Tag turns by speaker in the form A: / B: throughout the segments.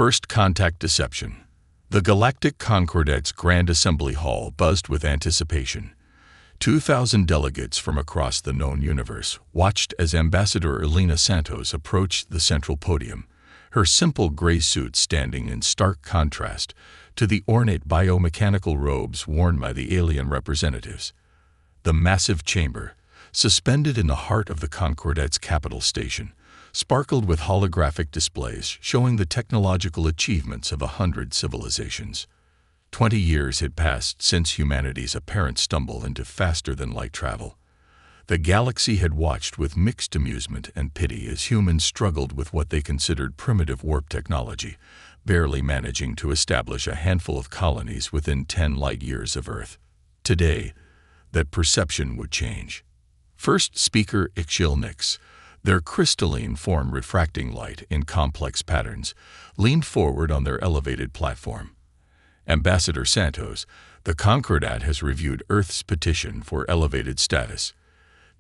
A: First contact deception. The Galactic Concordat's Grand Assembly Hall buzzed with anticipation. 2,000 delegates from across the known universe watched as Ambassador Elena Santos approached the central podium, her simple gray suit standing in stark contrast to the ornate biomechanical robes worn by the alien representatives. The massive chamber, suspended in the heart of the Concordat's capital station, sparkled with holographic displays showing the technological achievements of 100 civilizations. 20 years had passed since humanity's apparent stumble into faster-than-light travel. The galaxy had watched with mixed amusement and pity as humans struggled with what they considered primitive warp technology, barely managing to establish a handful of colonies within 10 light-years of Earth. Today, that perception would change. First speaker Ixchilnix, their crystalline form refracting light in complex patterns, leaned forward on their elevated platform. Ambassador Santos, the Concordat has reviewed Earth's petition for elevated status.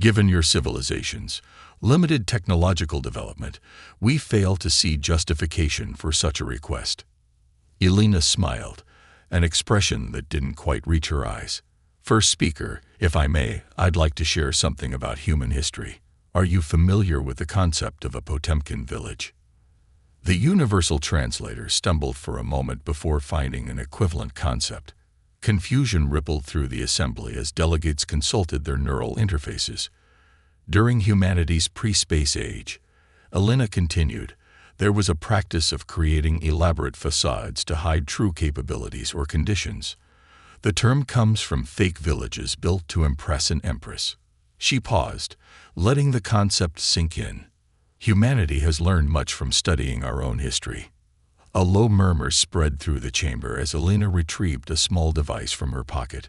A: Given your civilization's limited technological development, we fail to see justification for such a request. Elena smiled, an expression that didn't quite reach her eyes. First speaker, if I may, I'd like to share something about human history. Are you familiar with the concept of a Potemkin village? The universal translator stumbled for a moment before finding an equivalent concept. Confusion rippled through the assembly as delegates consulted their neural interfaces. During humanity's pre-space age, Elena continued, there was a practice of creating elaborate facades to hide true capabilities or conditions. The term comes from fake villages built to impress an empress. She paused, letting the concept sink in. Humanity has learned much from studying our own history. A low murmur spread through the chamber as Elena retrieved a small device from her pocket.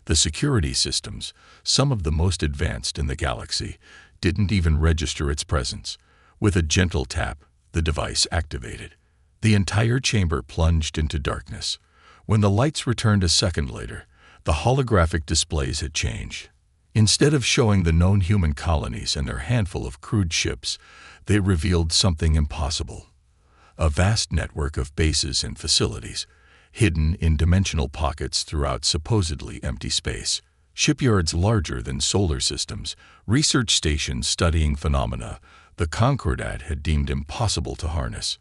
A: The security systems, some of the most advanced in the galaxy, didn't even register its presence. With a gentle tap, the device activated. The entire chamber plunged into darkness. When the lights returned a second later, the holographic displays had changed. Instead of showing the known human colonies and their handful of crewed ships, they revealed something impossible. A vast network of bases and facilities, hidden in dimensional pockets throughout supposedly empty space. Shipyards larger than solar systems, research stations studying phenomena the Concordat had deemed impossible to harness.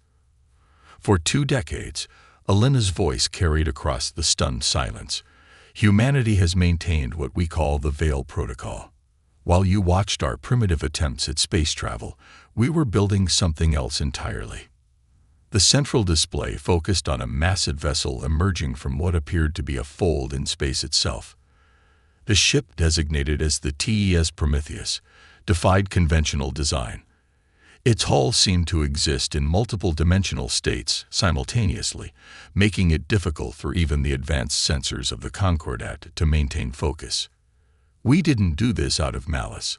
A: For 2 decades, Elena's voice carried across the stunned silence. Humanity has maintained what we call the Veil Protocol. While you watched our primitive attempts at space travel, we were building something else entirely. The central display focused on a massive vessel emerging from what appeared to be a fold in space itself. The ship, designated as the TES Prometheus, defied conventional design. Its hull seemed to exist in multiple dimensional states simultaneously, making it difficult for even the advanced sensors of the Concordat to maintain focus. We didn't do this out of malice,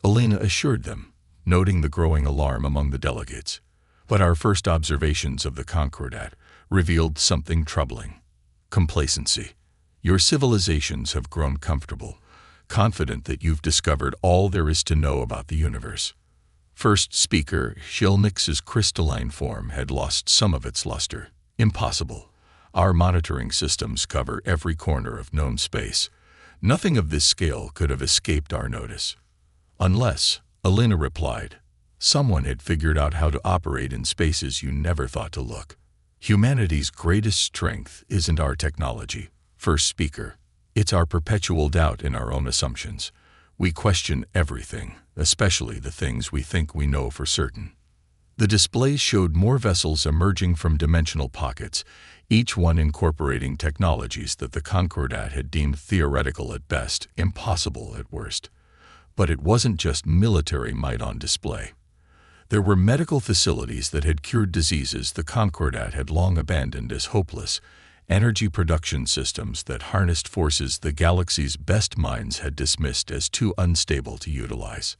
A: Elena assured them, noting the growing alarm among the delegates. But our first observations of the Concordat revealed something troubling. Complacency. Your civilizations have grown comfortable, confident that you've discovered all there is to know about the universe. First speaker, Ixchilnix's crystalline form had lost some of its luster. Impossible. Our monitoring systems cover every corner of known space. Nothing of this scale could have escaped our notice. Unless, Elena replied, someone had figured out how to operate in spaces you never thought to look. Humanity's greatest strength isn't our technology. First speaker, it's our perpetual doubt in our own assumptions. We question everything, especially the things we think we know for certain. The displays showed more vessels emerging from dimensional pockets, each one incorporating technologies that the Concordat had deemed theoretical at best, impossible at worst. But it wasn't just military might on display. There were medical facilities that had cured diseases the Concordat had long abandoned as hopeless, energy production systems that harnessed forces the galaxy's best minds had dismissed as too unstable to utilize.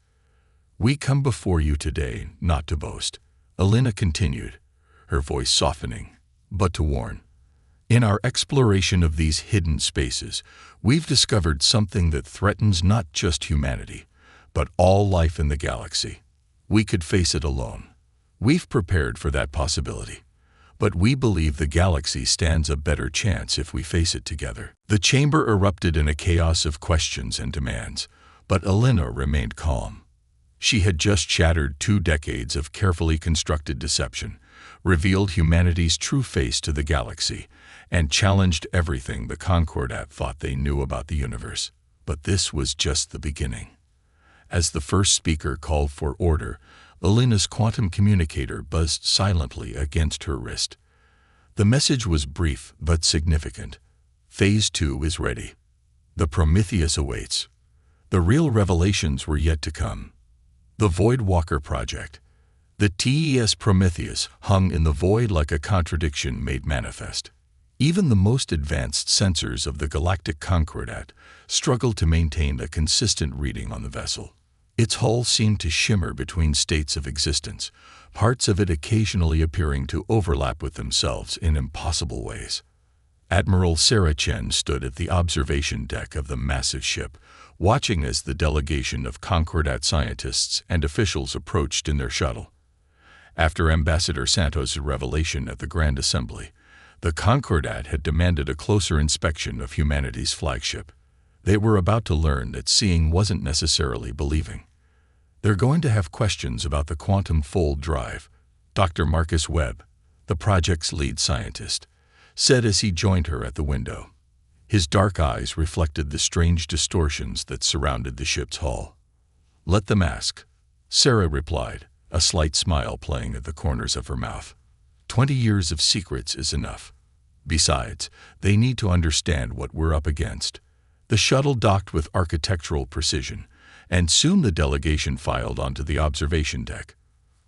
A: We come before you today not to boast, Elena continued, her voice softening, but to warn. In our exploration of these hidden spaces, we've discovered something that threatens not just humanity, but all life in the galaxy. We could face it alone. We've prepared for that possibility. But we believe the galaxy stands a better chance if we face it together. The chamber erupted in a chaos of questions and demands, but Elena remained calm. She had just shattered 2 decades of carefully constructed deception, revealed humanity's true face to the galaxy, and challenged everything the Concordat thought they knew about the universe. But this was just the beginning. As the first speaker called for order, Elena's quantum communicator buzzed silently against her wrist. The message was brief but significant. Phase 2 is ready. The Prometheus awaits. The real revelations were yet to come. The Void Walker Project. The TES Prometheus hung in the void like a contradiction made manifest. Even the most advanced sensors of the Galactic Concordat struggled to maintain a consistent reading on the vessel. Its hull seemed to shimmer between states of existence, parts of it occasionally appearing to overlap with themselves in impossible ways. Admiral Sarah Chen stood at the observation deck of the massive ship, watching as the delegation of Concordat scientists and officials approached in their shuttle. After Ambassador Santos' revelation at the Grand Assembly, the Concordat had demanded a closer inspection of humanity's flagship. They were about to learn that seeing wasn't necessarily believing. They're going to have questions about the quantum fold drive, Dr. Marcus Webb, the project's lead scientist, said as he joined her at the window. His dark eyes reflected the strange distortions that surrounded the ship's hull. "Let them ask," Sarah replied, a slight smile playing at the corners of her mouth. 20 years of secrets is enough. Besides, they need to understand what we're up against. The shuttle docked with architectural precision, and soon the delegation filed onto the observation deck.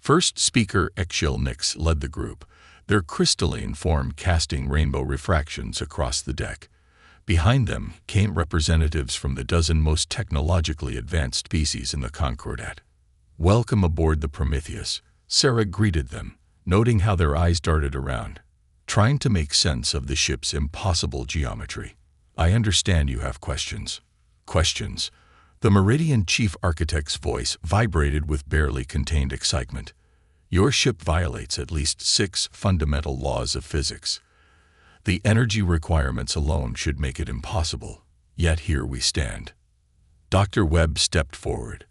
A: First speaker Exil Nix led the group, their crystalline form casting rainbow refractions across the deck. Behind them came representatives from the dozen most technologically advanced species in the Concordat. "Welcome aboard the Prometheus," Sarah greeted them, noting how their eyes darted around, trying to make sense of the ship's impossible geometry. "I understand you have questions." "Questions?" The Meridian chief architect's voice vibrated with barely contained excitement. "Your ship violates at least 6 fundamental laws of physics. The energy requirements alone should make it impossible, yet here we stand." Dr. Webb stepped forward,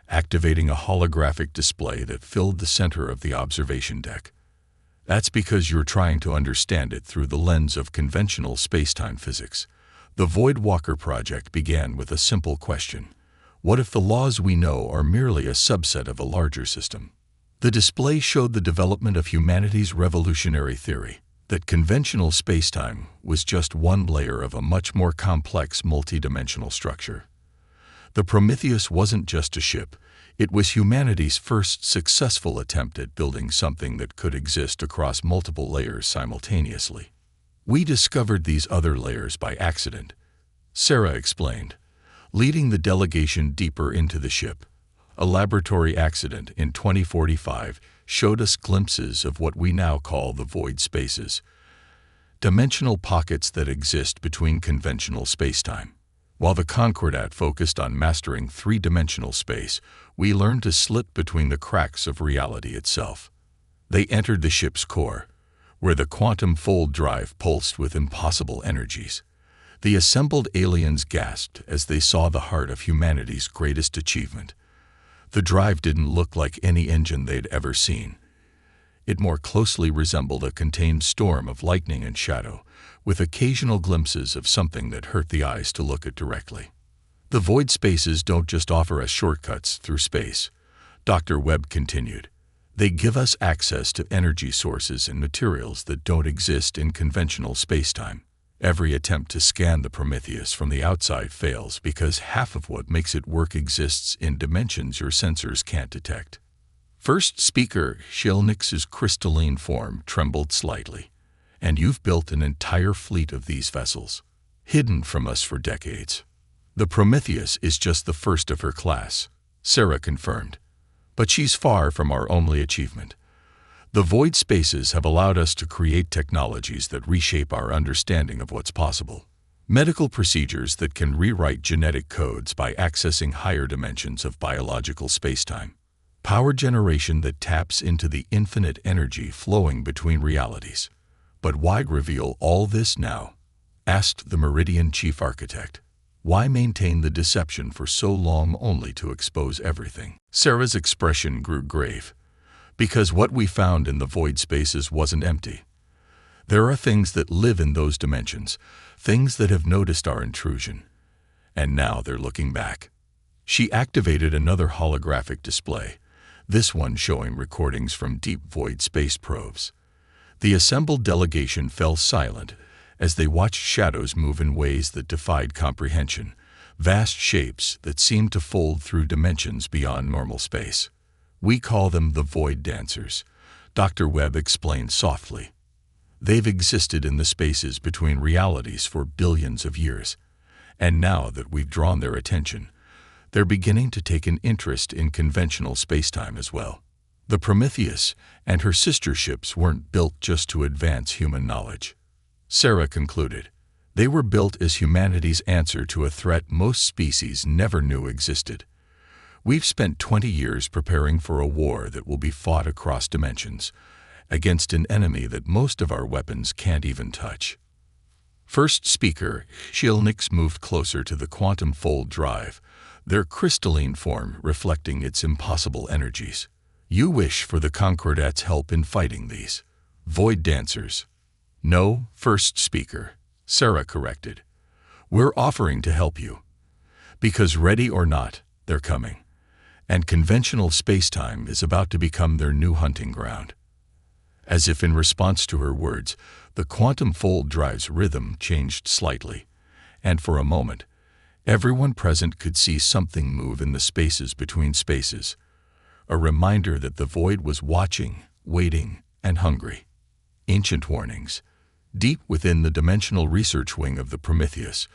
A: activating a holographic display that filled the center of the observation deck. "That's because you're trying to understand it through the lens of conventional spacetime physics." The Void Walker Project began with a simple question. What if the laws we know are merely a subset of a larger system? The display showed the development of humanity's revolutionary theory, that conventional spacetime was just one layer of a much more complex multidimensional structure. The Prometheus wasn't just a ship, it was humanity's first successful attempt at building something that could exist across multiple layers simultaneously. "We discovered these other layers by accident," Sarah explained, leading the delegation deeper into the ship. "A laboratory accident in 2045 showed us glimpses of what we now call the void spaces, dimensional pockets that exist between conventional spacetime. While the Concordat focused on mastering 3-dimensional space, we learned to slip between the cracks of reality itself. They entered the ship's core, where the quantum fold drive pulsed with impossible energies. The assembled aliens gasped as they saw the heart of humanity's greatest achievement. The drive didn't look like any engine they'd ever seen. It more closely resembled a contained storm of lightning and shadow, with occasional glimpses of something that hurt the eyes to look at directly. "The void spaces don't just offer us shortcuts through space," Dr. Webb continued. "They give us access to energy sources and materials that don't exist in conventional spacetime. Every attempt to scan the Prometheus from the outside fails because half of what makes it work exists in dimensions your sensors can't detect." First speaker Shilnix's crystalline form trembled slightly. "And you've built an entire fleet of these vessels, hidden from us for decades." "The Prometheus is just the first of her class," Sarah confirmed. "But she's far from our only achievement. The void spaces have allowed us to create technologies that reshape our understanding of what's possible. Medical procedures that can rewrite genetic codes by accessing higher dimensions of biological spacetime. Power generation that taps into the infinite energy flowing between realities. But why reveal all this now? Asked the Meridian chief architect. Why maintain the deception for so long only to expose everything? Sarah's expression grew grave. Because what we found in the void spaces wasn't empty. There are things that live in those dimensions, things that have noticed our intrusion. And now they're looking back. She activated another holographic display, this one showing recordings from deep void space probes. The assembled delegation fell silent as they watched shadows move in ways that defied comprehension, vast shapes that seemed to fold through dimensions beyond normal space. We call them the Void Dancers, Dr. Webb explained softly. They've existed in the spaces between realities for billions of years, and now that we've drawn their attention, they're beginning to take an interest in conventional spacetime as well. The Prometheus and her sister ships weren't built just to advance human knowledge. Sarah concluded. They were built as humanity's answer to a threat most species never knew existed. We've spent 20 years preparing for a war that will be fought across dimensions, against an enemy that most of our weapons can't even touch. First speaker, Shilnix moved closer to the quantum fold drive, their crystalline form reflecting its impossible energies. You wish for the Concordat's help in fighting these Void Dancers. No, first speaker, Sarah corrected. We're offering to help you. Because ready or not, they're coming. And conventional spacetime is about to become their new hunting ground. As if in response to her words, the quantum fold drive's rhythm changed slightly, and for a moment, everyone present could see something move in the spaces between spaces, a reminder that the void was watching, waiting, and hungry. Ancient warnings. Deep within the dimensional research wing of the Prometheus,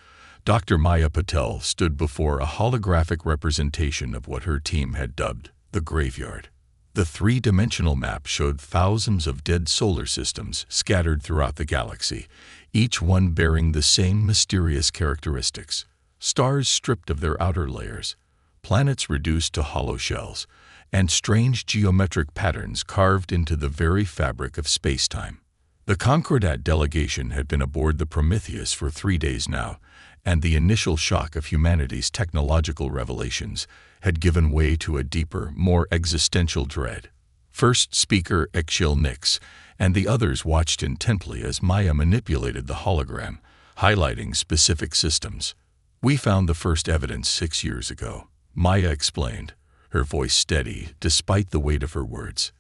A: Dr. Maya Patel stood before a holographic representation of what her team had dubbed the graveyard. The three-dimensional map showed thousands of dead solar systems scattered throughout the galaxy, each one bearing the same mysterious characteristics. Stars stripped of their outer layers, planets reduced to hollow shells, and strange geometric patterns carved into the very fabric of spacetime. The Concordat delegation had been aboard the Prometheus for 3 days now, and the initial shock of humanity's technological revelations had given way to a deeper, more existential dread. First speaker Ekshil Nix and the others watched intently as Maya manipulated the hologram, highlighting specific systems. We found the first evidence 6 years ago, Maya explained, her voice steady despite the weight of her words.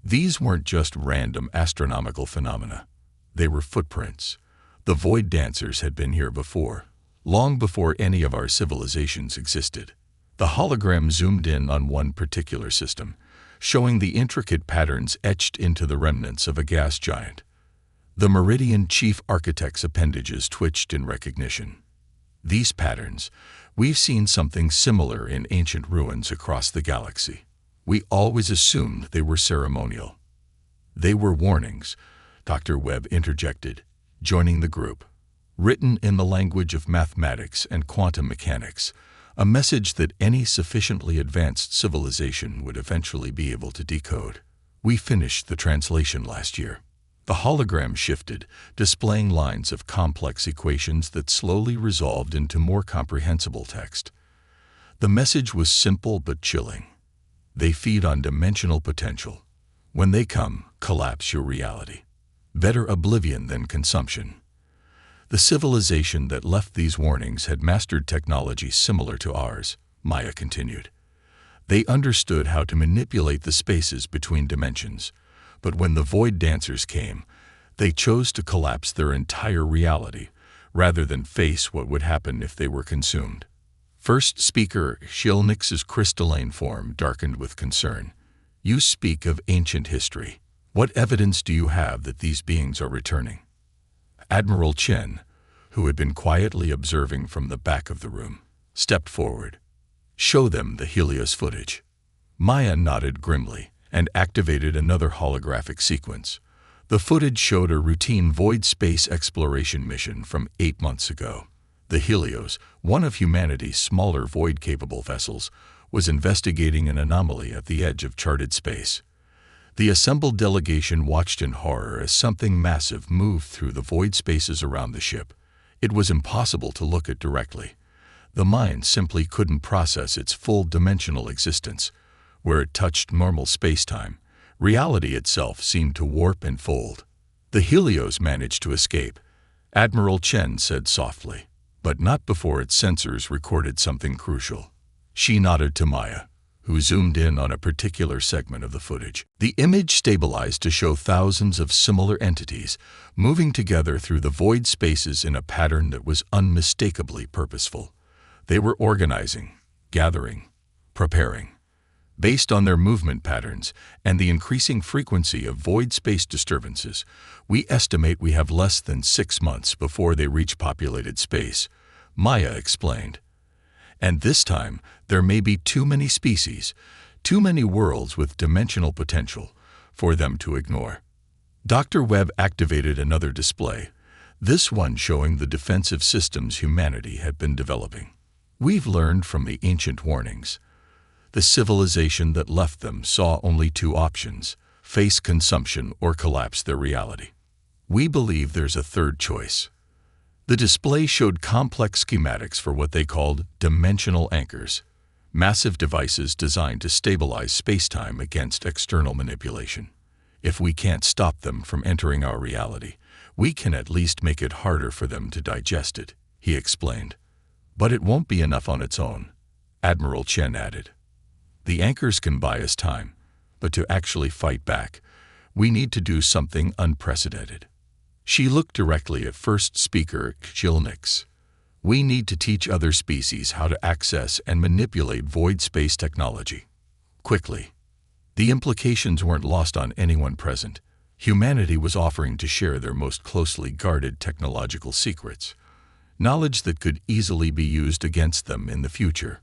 A: These weren't just random astronomical phenomena. They were footprints. The Void Dancers had been here before, long before any of our civilizations existed. The hologram zoomed in on one particular system, showing the intricate patterns etched into the remnants of a gas giant. The Meridian chief architect's appendages twitched in recognition. These patterns, we've seen something similar in ancient ruins across the galaxy. We always assumed they were ceremonial. They were warnings, Dr. Webb interjected, joining the group. Written in the language of mathematics and quantum mechanics, a message that any sufficiently advanced civilization would eventually be able to decode. We finished the translation last year. The hologram shifted, displaying lines of complex equations that slowly resolved into more comprehensible text. The message was simple but chilling. They feed on dimensional potential. When they come, collapse your reality. Better oblivion than consumption. The civilization that left these warnings had mastered technology similar to ours, Maya continued. They understood how to manipulate the spaces between dimensions, but when the Void Dancers came, they chose to collapse their entire reality, rather than face what would happen if they were consumed. First speaker, Shilnix's crystalline form darkened with concern. You speak of ancient history. What evidence do you have that these beings are returning? Admiral Chen, who had been quietly observing from the back of the room, stepped forward. Show them the Helios footage. Maya nodded grimly and activated another holographic sequence. The footage showed a routine void space exploration mission from 8 months ago. The Helios, one of humanity's smaller void-capable vessels, was investigating an anomaly at the edge of charted space. The assembled delegation watched in horror as something massive moved through the void spaces around the ship. It was impossible to look at directly. The mind simply couldn't process its full dimensional existence. Where it touched normal space-time, reality itself seemed to warp and fold. The Helios managed to escape, Admiral Chen said softly, but not before its sensors recorded something crucial. She nodded to Maya, who zoomed in on a particular segment of the footage. The image stabilized to show thousands of similar entities moving together through the void spaces in a pattern that was unmistakably purposeful. They were organizing, gathering, preparing. Based on their movement patterns and the increasing frequency of void space disturbances, we estimate we have less than 6 months before they reach populated space, Maya explained. And this time, there may be too many species, too many worlds with dimensional potential for them to ignore. Dr. Webb activated another display, this one showing the defensive systems humanity had been developing. We've learned from the ancient warnings. The civilization that left them saw only 2 options: face consumption or collapse their reality. We believe there's a third choice. The display showed complex schematics for what they called dimensional anchors, massive devices designed to stabilize space-time against external manipulation. If we can't stop them from entering our reality, we can at least make it harder for them to digest it, he explained. But it won't be enough on its own, Admiral Chen added. The anchors can buy us time, but to actually fight back, we need to do something unprecedented. She looked directly at first speaker Xilnix. We need to teach other species how to access and manipulate void space technology. Quickly. The implications weren't lost on anyone present. Humanity was offering to share their most closely guarded technological secrets, knowledge that could easily be used against them in the future.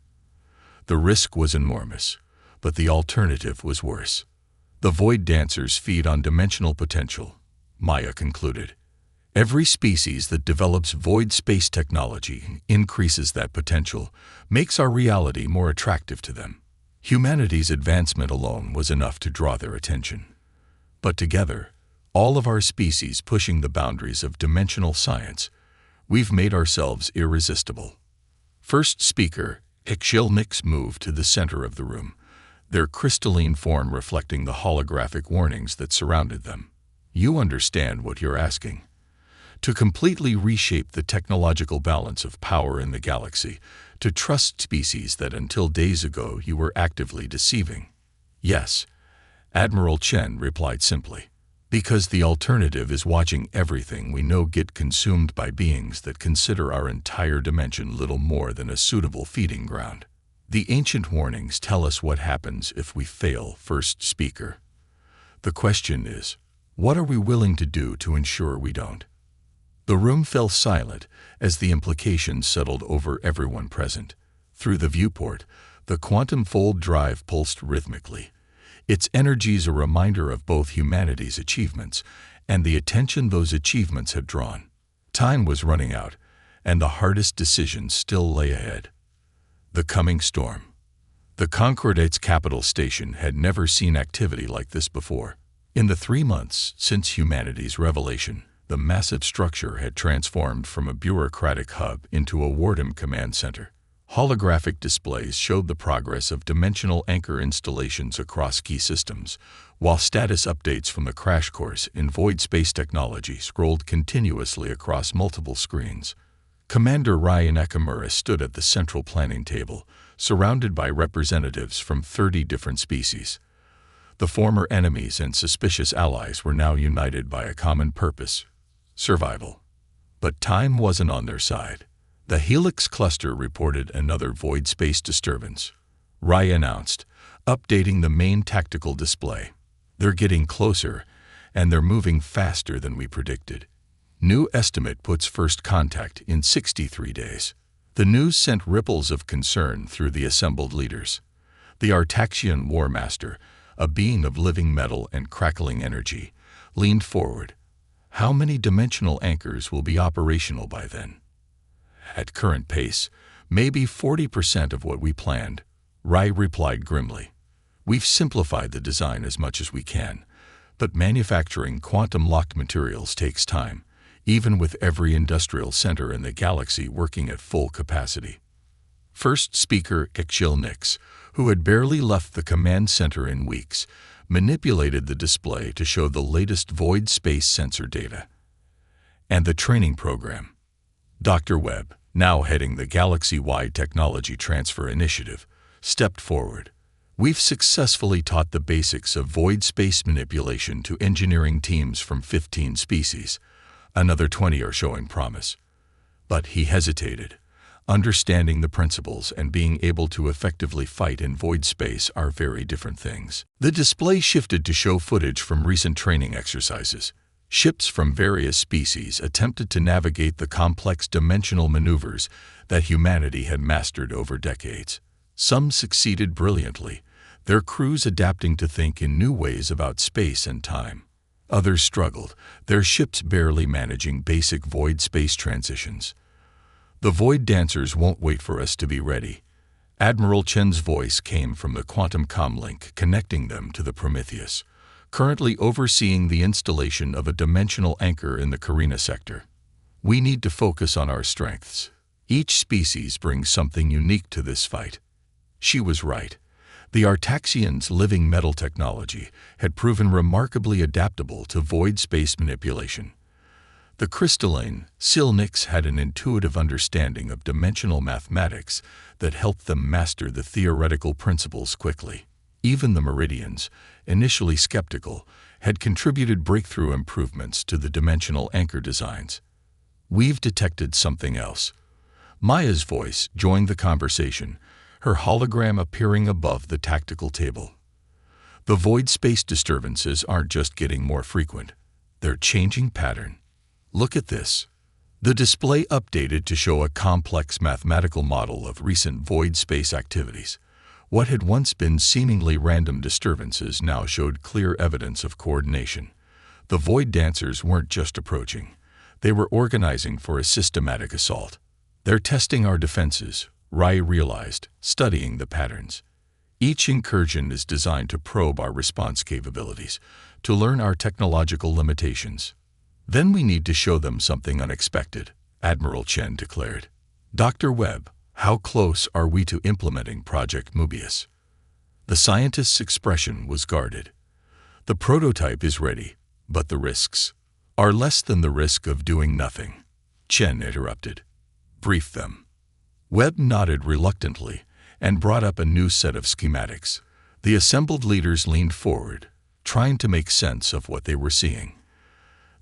A: The risk was enormous, but the alternative was worse. The void dancers feed on dimensional potential, Maya concluded. Every species that develops void space technology increases that potential, makes our reality more attractive to them. Humanity's advancement alone was enough to draw their attention. But together, all of our species pushing the boundaries of dimensional science, we've made ourselves irresistible. First speaker, Xilnix moved to the center of the room, their crystalline form reflecting the holographic warnings that surrounded them. You understand what you're asking. To completely reshape the technological balance of power in the galaxy, to trust species that until days ago you were actively deceiving. Yes, Admiral Chen replied simply. Because the alternative is watching everything we know get consumed by beings that consider our entire dimension little more than a suitable feeding ground. The ancient warnings tell us what happens if we fail, first speaker. The question is, what are we willing to do to ensure we don't? The room fell silent as the implications settled over everyone present. Through the viewport, the quantum fold drive pulsed rhythmically. Its energies a reminder of both humanity's achievements and the attention those achievements had drawn. Time was running out, and the hardest decisions still lay ahead. The coming storm. The Concordate's capital station had never seen activity like this before. In the 3 months since humanity's revelation, the massive structure had transformed from a bureaucratic hub into a wartime command center. Holographic displays showed the progress of dimensional anchor installations across key systems, while status updates from the crash course in void space technology scrolled continuously across multiple screens. Commander Ryan Ekamura stood at the central planning table, surrounded by representatives from 30 different species. The former enemies and suspicious allies were now united by a common purpose: survival. But time wasn't on their side. The Helix cluster reported another void space disturbance. Ryan announced, updating the main tactical display. They're getting closer, and they're moving faster than we predicted. New estimate puts first contact in 63 days. The news sent ripples of concern through the assembled leaders. The Artaxian War Master, a being of living metal and crackling energy, leaned forward. How many dimensional anchors will be operational by then? At current pace, maybe 40% of what we planned, Rai replied grimly. We've simplified the design as much as we can, but manufacturing quantum-locked materials takes time, even with every industrial center in the galaxy working at full capacity. First speaker Nix, who had barely left the command center in weeks, manipulated the display to show the latest void space sensor data and the training program. Dr. Webb, now heading the galaxy-wide technology transfer initiative, stepped forward. We've successfully taught the basics of void space manipulation to engineering teams from 15 species. Another 20 are showing promise. But he hesitated. Understanding the principles and being able to effectively fight in void space are very different things. The display shifted to show footage from recent training exercises. Ships from various species attempted to navigate the complex dimensional maneuvers that humanity had mastered over decades. Some succeeded brilliantly, their crews adapting to think in new ways about space and time. Others struggled, their ships barely managing basic void space transitions. The Void Dancers won't wait for us to be ready. Admiral Chen's voice came from the quantum comlink connecting them to the Prometheus, currently overseeing the installation of a dimensional anchor in the Carina sector. We need to focus on our strengths. Each species brings something unique to this fight. She was right. The Artaxians' living metal technology had proven remarkably adaptable to void space manipulation. The crystalline Silnix had an intuitive understanding of dimensional mathematics that helped them master the theoretical principles quickly. Even the Meridians, initially skeptical, had contributed breakthrough improvements to the dimensional anchor designs. We've detected something else. Maya's voice joined the conversation, her hologram appearing above the tactical table. The void space disturbances aren't just getting more frequent, they're changing pattern. Look at this. The display updated to show a complex mathematical model of recent void space activities. What had once been seemingly random disturbances now showed clear evidence of coordination. The Void Dancers weren't just approaching. They were organizing for a systematic assault. They're testing our defenses, Rai realized, studying the patterns. Each incursion is designed to probe our response capabilities, to learn our technological limitations. Then we need to show them something unexpected, Admiral Chen declared. Dr. Webb, how close are we to implementing Project Mobius? The scientist's expression was guarded. The prototype is ready, but the risks are less than the risk of doing nothing. Chen interrupted. Brief them. Webb nodded reluctantly and brought up a new set of schematics. The assembled leaders leaned forward, trying to make sense of what they were seeing.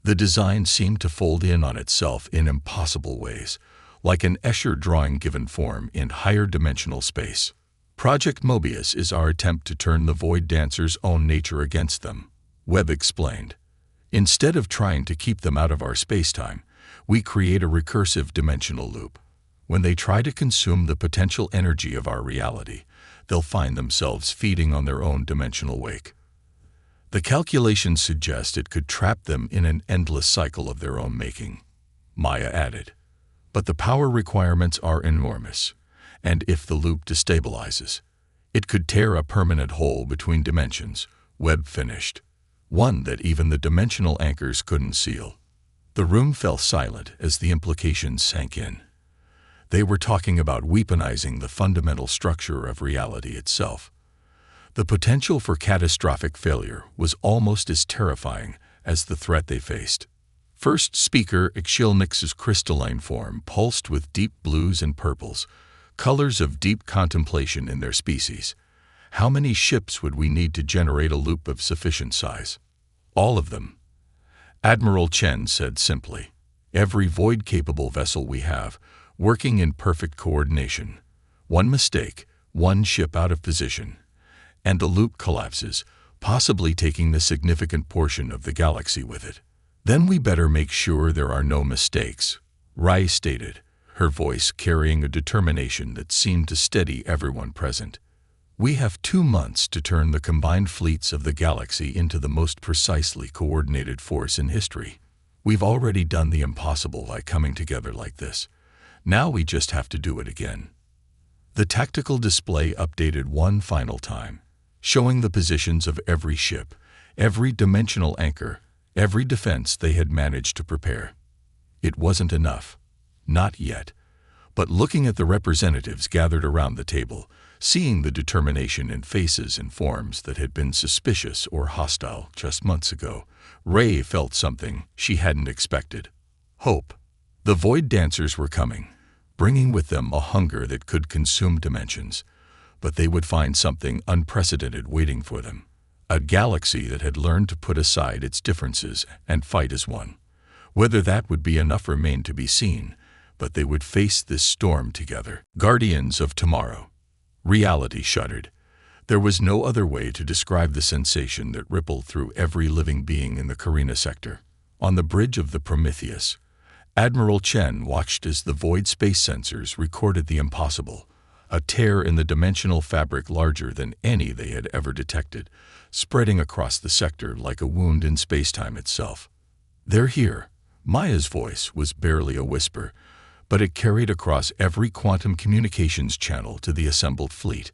A: The design seemed to fold in on itself in impossible ways, like an Escher drawing given form in higher dimensional space. Project Mobius is our attempt to turn the Void Dancers' own nature against them, Webb explained. Instead of trying to keep them out of our spacetime, we create a recursive dimensional loop. When they try to consume the potential energy of our reality, they'll find themselves feeding on their own dimensional wake. The calculations suggest it could trap them in an endless cycle of their own making, Maya added. But the power requirements are enormous, and if the loop destabilizes, it could tear a permanent hole between dimensions, Webb finished, one that even the dimensional anchors couldn't seal. The room fell silent as the implications sank in. They were talking about weaponizing the fundamental structure of reality itself. The potential for catastrophic failure was almost as terrifying as the threat they faced. First speaker Nix's crystalline form pulsed with deep blues and purples, colors of deep contemplation in their species. How many ships would we need to generate a loop of sufficient size? All of them. Admiral Chen said simply. Every void-capable vessel we have, working in perfect coordination. One mistake, one ship out of position, and the loop collapses, possibly taking the significant portion of the galaxy with it. Then we better make sure there are no mistakes, Rai stated, her voice carrying a determination that seemed to steady everyone present. We have 2 months to turn the combined fleets of the galaxy into the most precisely coordinated force in history. We've already done the impossible by coming together like this. Now we just have to do it again. The tactical display updated one final time, showing the positions of every ship, every dimensional anchor, every defense they had managed to prepare. It wasn't enough. Not yet. But looking at the representatives gathered around the table, seeing the determination in faces and forms that had been suspicious or hostile just months ago, Ray felt something she hadn't expected. Hope. The Void Dancers were coming, bringing with them a hunger that could consume dimensions, but they would find something unprecedented waiting for them. A galaxy that had learned to put aside its differences and fight as one. Whether that would be enough remained to be seen, but they would face this storm together. Guardians of Tomorrow. Reality shuddered. There was no other way to describe the sensation that rippled through every living being in the Carina sector. On the bridge of the Prometheus, Admiral Chen watched as the void space sensors recorded the impossible, a tear in the dimensional fabric larger than any they had ever detected, spreading across the sector like a wound in spacetime itself. "They're here." Maya's voice was barely a whisper, but it carried across every quantum communications channel to the assembled fleet.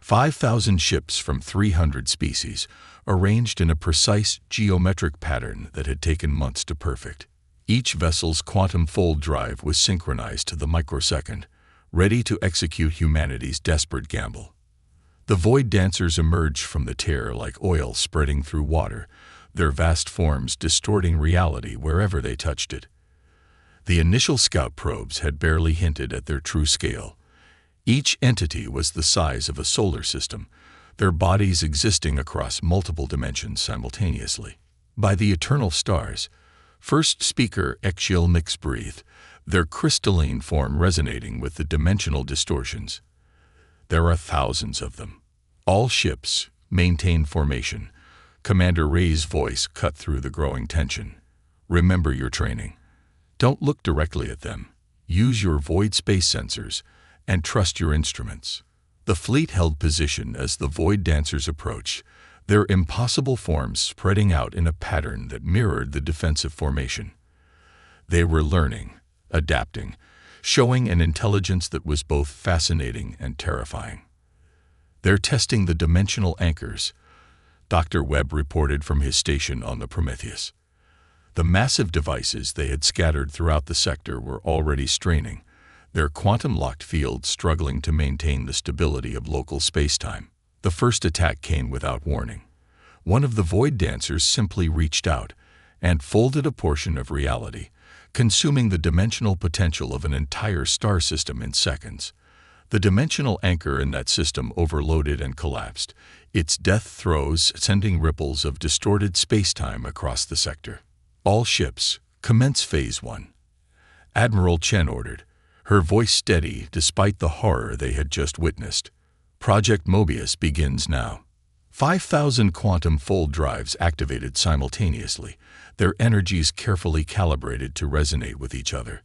A: 5,000 ships from 300 species, arranged in a precise geometric pattern that had taken months to perfect. Each vessel's quantum fold drive was synchronized to the microsecond, ready to execute humanity's desperate gamble. The Void Dancers emerged from the tear like oil spreading through water, their vast forms distorting reality wherever they touched it. The initial scout probes had barely hinted at their true scale. Each entity was the size of a solar system, their bodies existing across multiple dimensions simultaneously. By the eternal stars, First Speaker Exial Mix breathed, their crystalline form resonating with the dimensional distortions. There are thousands of them. All ships maintain formation. Commander Ray's voice cut through the growing tension. Remember your training. Don't look directly at them. Use your void space sensors and trust your instruments. The fleet held position as the Void Dancers approached, their impossible forms spreading out in a pattern that mirrored the defensive formation. They were learning, adapting, showing an intelligence that was both fascinating and terrifying. "They're testing the dimensional anchors," Dr. Webb reported from his station on the Prometheus. The massive devices they had scattered throughout the sector were already straining, their quantum-locked fields struggling to maintain the stability of local spacetime. The first attack came without warning. One of the Void Dancers simply reached out and folded a portion of reality, consuming the dimensional potential of an entire star system in seconds. The dimensional anchor in that system overloaded and collapsed, its death throes sending ripples of distorted spacetime across the sector. "All ships, commence Phase 1. Admiral Chen ordered, her voice steady despite the horror they had just witnessed. "Project Mobius begins now." 5,000 quantum fold drives activated simultaneously, their energies carefully calibrated to resonate with each other.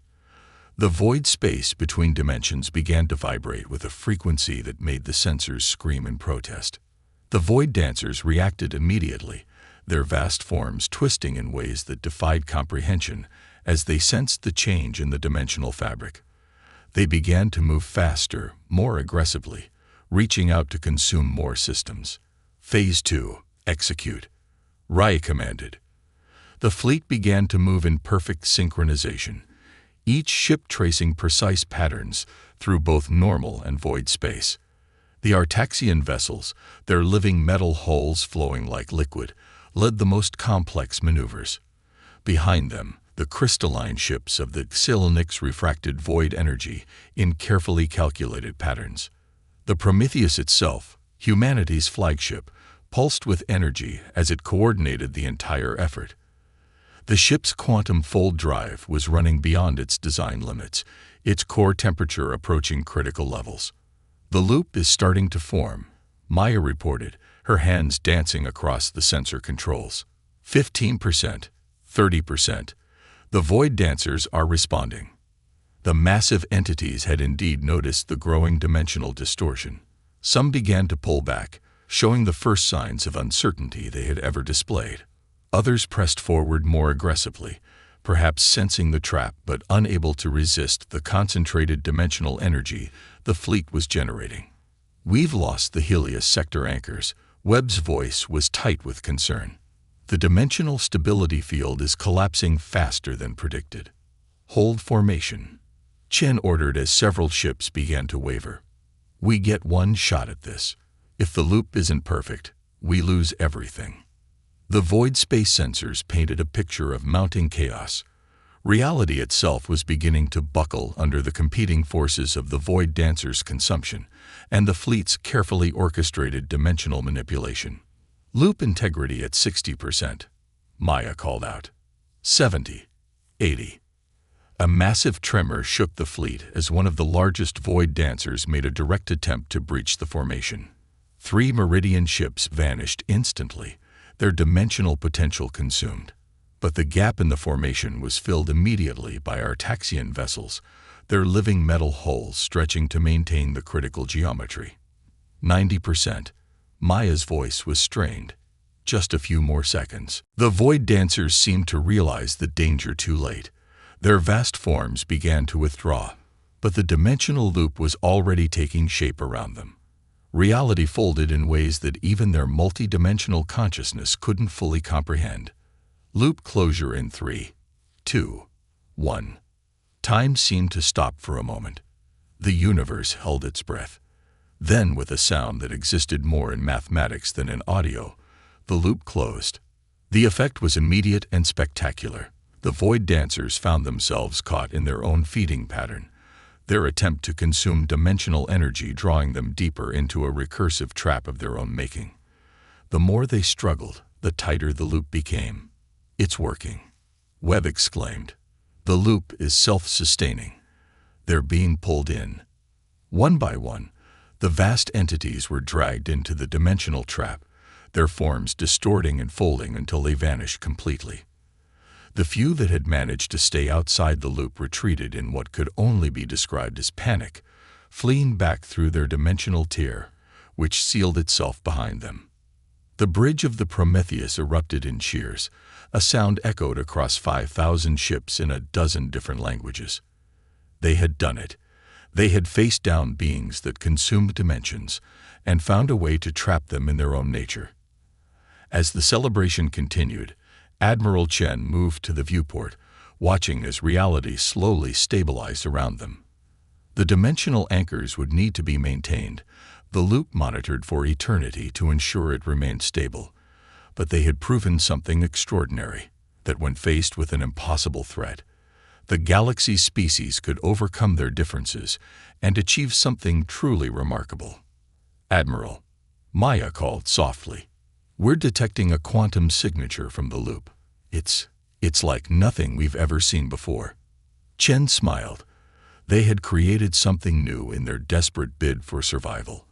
A: The void space between dimensions began to vibrate with a frequency that made the sensors scream in protest. The Void Dancers reacted immediately, their vast forms twisting in ways that defied comprehension as they sensed the change in the dimensional fabric. They began to move faster, more aggressively, reaching out to consume more systems. "Phase 2, execute," Rai commanded. The fleet began to move in perfect synchronization, each ship tracing precise patterns through both normal and void space. The Artaxian vessels, their living metal hulls flowing like liquid, led the most complex maneuvers. Behind them, the crystalline ships of the Xilnix refracted void energy in carefully calculated patterns. The Prometheus itself, humanity's flagship, pulsed with energy as it coordinated the entire effort. The ship's quantum fold drive was running beyond its design limits, its core temperature approaching critical levels. "The loop is starting to form," Maya reported, her hands dancing across the sensor controls. 15%, 30%. The Void Dancers are responding. The massive entities had indeed noticed the growing dimensional distortion. Some began to pull back, showing the first signs of uncertainty they had ever displayed. Others pressed forward more aggressively, perhaps sensing the trap but unable to resist the concentrated dimensional energy the fleet was generating. "We've lost the Helios sector anchors." Webb's voice was tight with concern. "The dimensional stability field is collapsing faster than predicted." "Hold formation," Chen ordered as several ships began to waver. "We get one shot at this. If the loop isn't perfect, we lose everything." The void space sensors painted a picture of mounting chaos. Reality itself was beginning to buckle under the competing forces of the void dancer's consumption and the fleet's carefully orchestrated dimensional manipulation. "Loop integrity at 60%, Maya called out. 70, 80. A massive tremor shook the fleet as one of the largest void dancers made a direct attempt to breach the formation. 3 Meridian ships vanished instantly, their dimensional potential consumed. But the gap in the formation was filled immediately by Artaxian vessels, their living metal hulls stretching to maintain the critical geometry. 90%. Maya's voice was strained. Just a few more seconds. The void dancers seemed to realize the danger too late. Their vast forms began to withdraw, but the dimensional loop was already taking shape around them. Reality folded in ways that even their multi-dimensional consciousness couldn't fully comprehend. Loop closure in 3, 2, 1. Time seemed to stop for a moment. The universe held its breath. Then, with a sound that existed more in mathematics than in audio, the loop closed. The effect was immediate and spectacular. The void dancers found themselves caught in their own feeding pattern, their attempt to consume dimensional energy drawing them deeper into a recursive trap of their own making. The more they struggled, the tighter the loop became. "It's working," Webb exclaimed. "The loop is self-sustaining. They're being pulled in." One by one, the vast entities were dragged into the dimensional trap, their forms distorting and folding until they vanished completely. The few that had managed to stay outside the loop retreated in what could only be described as panic, fleeing back through their dimensional tier, which sealed itself behind them. The bridge of the Prometheus erupted in cheers. A sound echoed across 5,000 ships in a dozen different languages. They had done it. They had faced down beings that consumed dimensions and found a way to trap them in their own nature. As the celebration continued, Admiral Chen moved to the viewport, watching as reality slowly stabilized around them. The dimensional anchors would need to be maintained, the loop monitored for eternity to ensure it remained stable. But they had proven something extraordinary, that when faced with an impossible threat, the galaxy's species could overcome their differences and achieve something truly remarkable. "Admiral," Maya called softly, "we're detecting a quantum signature from the loop. It's like nothing we've ever seen before." Chen smiled. They had created something new in their desperate bid for survival,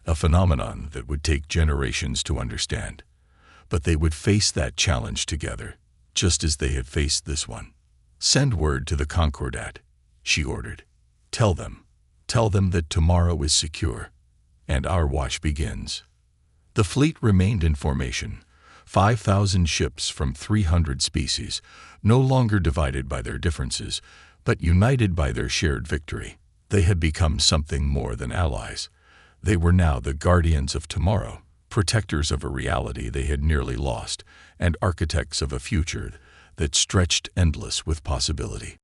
A: a phenomenon that would take generations to understand. But they would face that challenge together, just as they had faced this one. "Send word to the Concordat," she ordered. Tell them that tomorrow is secure, and our watch begins." The fleet remained in formation, 5,000 ships from 300 species, no longer divided by their differences, but united by their shared victory. They had become something more than allies. They were now the guardians of tomorrow, protectors of a reality they had nearly lost, and architects of a future that stretched endless with possibility.